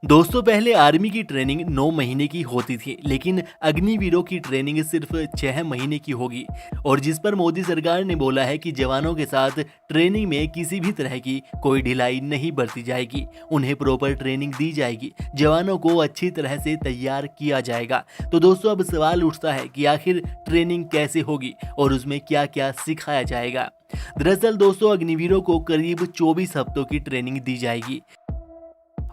दोस्तों पहले आर्मी की ट्रेनिंग 9 महीने की होती थी, लेकिन अग्निवीरों की ट्रेनिंग सिर्फ 6 महीने की होगी। और जिस पर मोदी सरकार ने बोला है कि जवानों के साथ ट्रेनिंग में किसी भी तरह की कोई ढिलाई नहीं बरती जाएगी, उन्हें प्रॉपर ट्रेनिंग दी जाएगी, जवानों को अच्छी तरह से तैयार किया जाएगा। तो दोस्तों अब सवाल उठता है कि आखिर ट्रेनिंग कैसे होगी और उसमें क्या क्या सिखाया जाएगा। दरअसल दोस्तों अग्निवीरों को करीब 24 हफ्तों की ट्रेनिंग दी जाएगी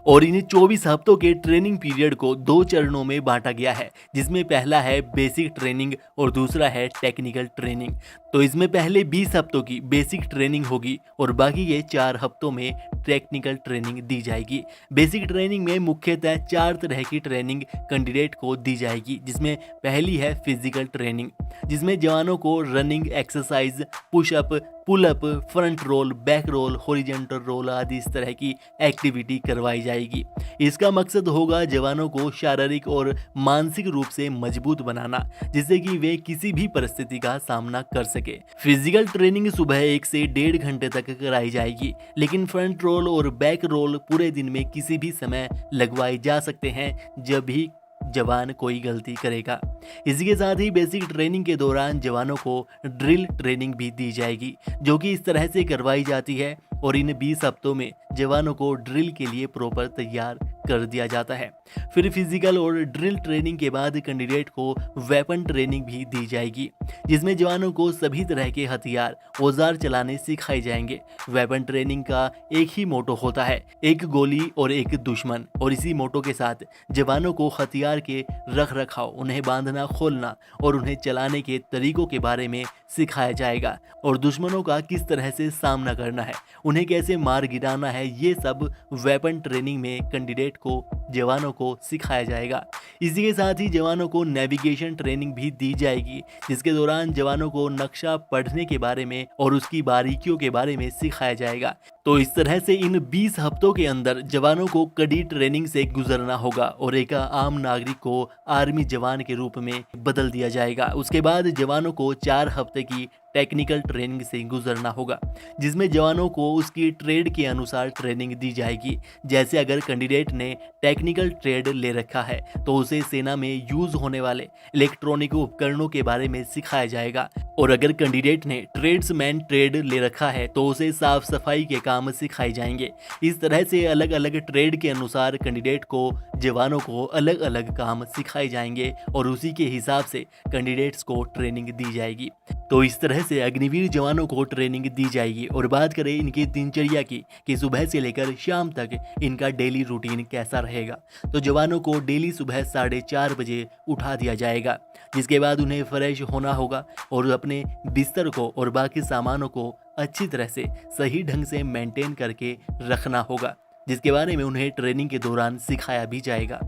और इन 24 हफ्तों के ट्रेनिंग पीरियड को 2 चरणों में बांटा गया है, जिसमें पहला है बेसिक ट्रेनिंग और दूसरा है टेक्निकल ट्रेनिंग। तो इसमें पहले 20 हफ्तों की बेसिक ट्रेनिंग होगी और बाकी के 4 हफ्तों में टेक्निकल ट्रेनिंग दी जाएगी। बेसिक ट्रेनिंग में मुख्यतः 4 तरह की ट्रेनिंग कैंडिडेट को दी जाएगी, जिसमें पहली है फिजिकल ट्रेनिंग, जिसमें जवानों को running exercise, pushup, pull up, front roll, back roll, horizontal roll आदि इस तरह की एक्टिविटी करवाई जाएगी। इसका मकसद होगा जवानों को शारीरिक और मानसिक रूप से मजबूत बनाना, जिससे कि वे किसी भी परिस्थिति का सामना कर सके। फिजिकल ट्रेनिंग सुबह 1 से 1.5 घंटे तक कराई जाएगी, लेकिन फ्रंट रोल और बैक रोल पूरे दिन में किसी भी समय लगवाए जा सकते हैं जब भी जवान कोई गलती करेगा। इसी के साथ ही बेसिक ट्रेनिंग के दौरान जवानों को ड्रिल ट्रेनिंग भी दी जाएगी, जो कि इस तरह से करवाई जाती है और इन 20 हफ्तों में जवानों को ड्रिल के लिए प्रॉपर तैयार कर दिया जाता है। फिर फिजिकल और ड्रिल ट्रेनिंग के बाद कैंडिडेट को वेपन ट्रेनिंग भी दी जाएगी, जिसमें जवानों को सभी तरह के हथियार, औजार चलाने सिखाए जाएंगे। वेपन ट्रेनिंग का एक ही मोटो होता है, एक गोली और एक दुश्मन, और इसी मोटो के साथ जवानों को हथियार के रख रखाव, उन्हें बांधना, खोलना और उन्हें चलाने के तरीकों के बारे में सिखाया जाएगा और दुश्मनों का किस तरह से सामना करना है, उन्हें कैसे मार गिराना है, ये सब वेपन ट्रेनिंग में कैंडिडेट को, जवानों को सिखाया जाएगा। इसी के साथ ही जवानों को नेविगेशन ट्रेनिंग भी दी जाएगी, जिसके दौरान जवानों को नक्शा पढ़ने के बारे में और उसकी बारीकियों के बारे में सिखाया जाएगा। तो इस तरह से इन 20 हफ्तों के अंदर जवानों को कड़ी ट्रेनिंग से गुजरना होगा और एक आम नागरिक को आर्मी जवान के रूप में बदल दिया जाएगा। उसके बाद जवानों को 4 हफ्ते की टेक्निकल ट्रेनिंग से गुजरना होगा, जिसमें जवानों को उसकी ट्रेड के अनुसार ट्रेनिंग दी जाएगी। जैसे अगर कैंडिडेट ने टेक्निकल ट्रेड ले रखा है तो उसे सेना में यूज होने वाले इलेक्ट्रॉनिक उपकरणों के बारे में सिखाया जाएगा, और अगर कैंडिडेट ने ट्रेड्समैन ट्रेड ले रखा है तो उसे साफ सफाई के काम सिखाए जाएंगे। इस तरह से अलग अलग ट्रेड के अनुसार कैंडिडेट को, जवानों को अलग अलग काम सिखाए जाएंगे और उसी के हिसाब से कैंडिडेट्स को ट्रेनिंग दी जाएगी। तो इस तरह से अग्निवीर जवानों को ट्रेनिंग दी जाएगी। और बात करें इनकी दिनचर्या की कि सुबह से लेकर शाम तक इनका डेली रूटीन कैसा रहेगा, तो जवानों को डेली सुबह 4:30 बजे उठा दिया जाएगा, जिसके बाद उन्हें फ्रेश होना होगा और अपने बिस्तर को और बाकी सामानों को अच्छी तरह से सही ढंग से मेंटेन करके रखना होगा, जिसके बारे में उन्हें ट्रेनिंग के दौरान सिखाया भी जाएगा।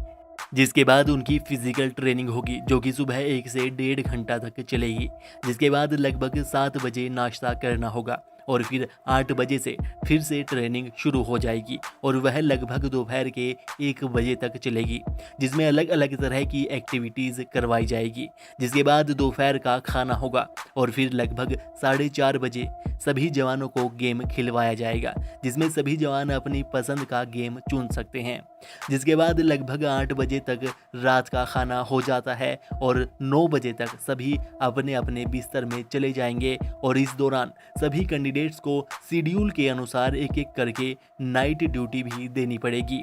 जिसके बाद उनकी फिजिकल ट्रेनिंग होगी, जो कि सुबह 1 से 1.5 घंटा तक चलेगी। जिसके बाद लगभग 7 बजे नाश्ता करना होगा और फिर 8 बजे से फिर से ट्रेनिंग शुरू हो जाएगी और वह लगभग दोपहर के 1 बजे तक चलेगी, जिसमें अलग अलग तरह की एक्टिविटीज़ करवाई जाएगी। जिसके बाद दोपहर का खाना होगा और फिर लगभग 4:30 बजे सभी जवानों को गेम खिलवाया जाएगा, जिसमें सभी जवान अपनी पसंद का गेम चुन सकते हैं। जिसके बाद लगभग 8 बजे तक रात का खाना हो जाता है और 9 बजे तक सभी अपने अपने बिस्तर में चले जाएंगे और इस दौरान सभी कैंडिडेट्स को शेड्यूल के अनुसार एक एक करके नाइट ड्यूटी भी देनी पड़ेगी।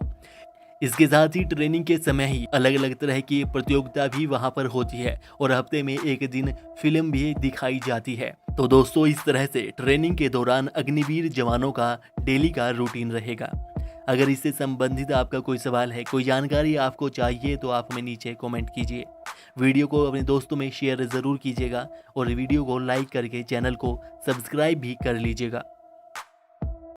इसके साथ ही ट्रेनिंग के समय ही अलग अलग तरह की प्रतियोगिता भी वहां पर होती है और हफ्ते में एक दिन फिल्म भी दिखाई जाती है। तो दोस्तों इस तरह से ट्रेनिंग के दौरान अग्निवीर जवानों का डेली का रूटीन रहेगा। अगर इससे संबंधित आपका कोई सवाल है, कोई जानकारी आपको चाहिए, तो आप हमें नीचे कमेंट कीजिए। वीडियो को अपने दोस्तों में शेयर ज़रूर कीजिएगा और वीडियो को लाइक करके चैनल को सब्सक्राइब भी कर लीजिएगा।